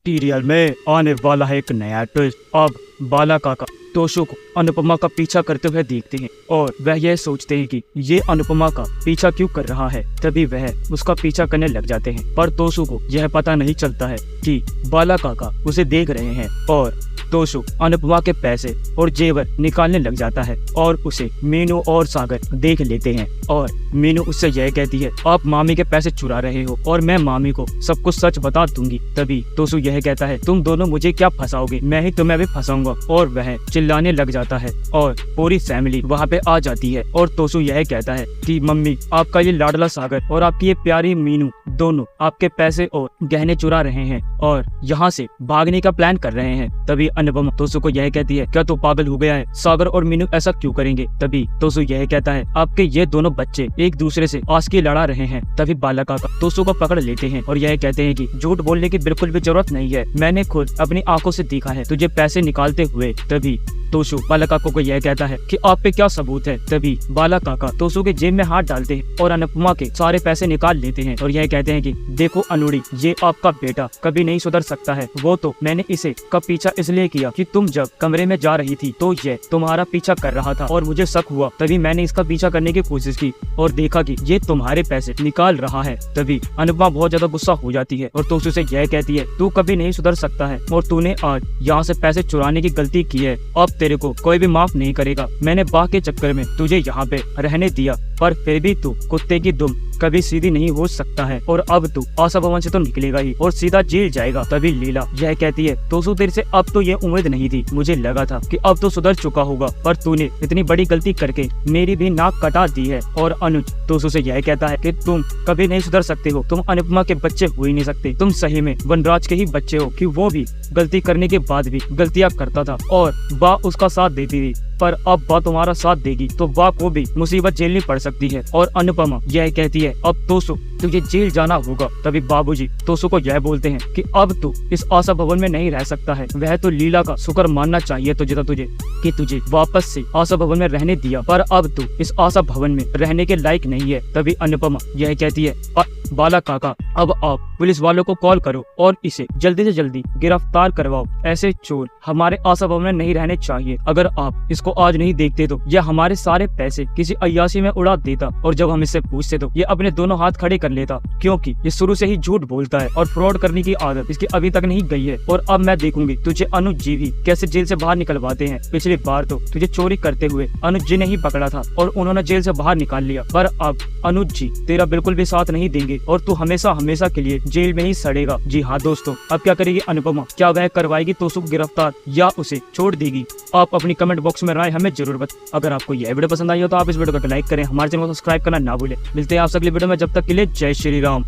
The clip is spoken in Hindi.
सीरियल में आने वाला है एक नया ट्विस्ट। अब बाला काका तोशु को अनुपमा का पीछा करते हुए देखते हैं और वह यह सोचते हैं कि ये अनुपमा का पीछा क्यों कर रहा है। तभी वह उसका पीछा करने लग जाते हैं, पर तोशु को यह पता नहीं चलता है कि बाला काका उसे देख रहे हैं और तोशु अनुपमा के पैसे और जेवर निकालने लग जाता है और उसे मीनू और सागर देख लेते हैं। और मीनू उससे यह कहती है, आप मामी के पैसे चुरा रहे हो और मैं मामी को सब कुछ सच बता दूंगी। तभी तोशु यह कहता है, तुम दोनों मुझे क्या फंसाओगे, मैं ही तुम्हें भी फंसाऊंगा। और वह चिल्लाने लग जाता है और पूरी फैमिली वहाँ पे आ जाती है। और तोशु यह कहता है कि मम्मी, आपका ये लाडला सागर और आपकी ये प्यारी मीनू दोनों आपके पैसे और गहने चुरा रहे हैं और यहाँ से भागने का प्लान कर रहे हैं। तभी अनुपमा तोशु को यह कहती है, क्या तू पागल हो गया है, सागर और मीनू ऐसा क्यों करेंगे। तभी तोशु यह कहता है, आपके ये दोनों बच्चे एक दूसरे से आस्की लड़ा रहे हैं। तभी बाला काका तोशु को पकड़ लेते हैं और यह कहते हैं कि झूठ बोलने की बिल्कुल भी जरूरत नहीं है, मैंने खुद अपनी आंखों से देखा है तुझे पैसे निकालते हुए। तभी तोशु बाला काका को यह कहता है कि आप पे क्या सबूत है। तभी बाला काका तोशु के जेब में हाथ डालते हैं और अनुपमा के सारे पैसे निकाल लेते हैं और यह कहते हैं कि देखो अनुड़ी, ये आपका बेटा कभी नहीं सुधर सकता है। वो तो मैंने इसे का पीछा इसलिए किया कि तुम जब कमरे में जा रही थी तो ये तुम्हारा पीछा कर रहा था और मुझे शक हुआ, तभी मैंने इसका पीछा करने की कोशिश की और देखा कि ये तुम्हारे पैसे निकाल रहा है। तभी अनुपमा बहुत ज्यादा गुस्सा हो जाती है और तोशु से यह कहती है, तू कभी नहीं सुधर सकता है और तूने आज यहाँ से पैसे चुराने की गलती की है, अब तेरे को कोई भी माफ नहीं करेगा। मैंने बा के चक्कर में तुझे यहाँ पे रहने दिया, पर फिर भी तू कुत्ते की दुम कभी सीधी नहीं हो सकता है और अब तू आशा भवन से तो निकलेगा ही और सीधा जेल जाएगा। तभी लीला यह कहती है, तोशु तेरे से अब तो ये उम्मीद नहीं थी, मुझे लगा था कि अब तो सुधर चुका होगा, पर तूने इतनी बड़ी गलती करके मेरी भी नाक कटा दी है। और अनुज तोशु से यह कहता है कि तुम कभी नहीं सुधर सकते हो, तुम अनुपमा के बच्चे हो ही नहीं सकते, तुम सही में वनराज के ही बच्चे हो कि वो भी गलती करने के बाद भी गलतियाँ करता था और बा उसका साथ देती थी, पर अब बा तुम्हारा साथ देगी तो बा को भी मुसीबत झेलनी पड़ सकती है। और अनुपमा यह कहती है, अब तोशु तुझे जेल जाना होगा। तभी बाबूजी तोशु को यह बोलते हैं कि अब तू इस आशा भवन में नहीं रह सकता है, वह तो लीला का शुक्र मानना चाहिए तुझे कि तुझे वापस से आशा भवन में रहने दिया, पर अब तू इस आशा भवन में रहने के लायक नहीं है। तभी अनुपमा यह कहती है, बाला काका, अब आप पुलिस वालों को कॉल करो और इसे जल्दी से जल्दी गिरफ्तार करवाओ, ऐसे चोर हमारे आशा भवन में नहीं रहने चाहिए। अगर आप इसको आज नहीं देखते तो यह हमारे सारे पैसे किसी अय्याशी में उड़ा देता और जब हम इससे पूछते तो ये अपने दोनों हाथ खड़े कर लेता, क्योंकि ये शुरू से ही झूठ बोलता है और फ्रॉड करने की आदत इसकी अभी तक नहीं गई है। और अब मैं देखूंगी तुझे अनुज जी भी कैसे जेल से बाहर निकलवाते हैं। पिछली बार तो तुझे चोरी करते हुए अनुज जी ने ही पकड़ा था और उन्होंने जेल से बाहर निकाल लिया, पर अब अनुज जी तेरा बिल्कुल भी साथ नहीं देंगे और तू हमेशा हमेशा के लिए जेल में ही सड़ेगा। जी हाँ दोस्तों, अब क्या करेगी अनुपमा, क्या वह करवाएगी तोशु को गिरफ्तार या उसे छोड़ देगी? आप अपनी कमेंट बॉक्स में राय हमें जरूर बताएं। अगर आपको यह वीडियो पसंद आई हो तो आप इस वीडियो को लाइक करें, हमारे चैनल को सब्सक्राइब करना ना भूलें। मिलते हैं आप अगली वीडियो में, जब तक के लिए जय श्री राम।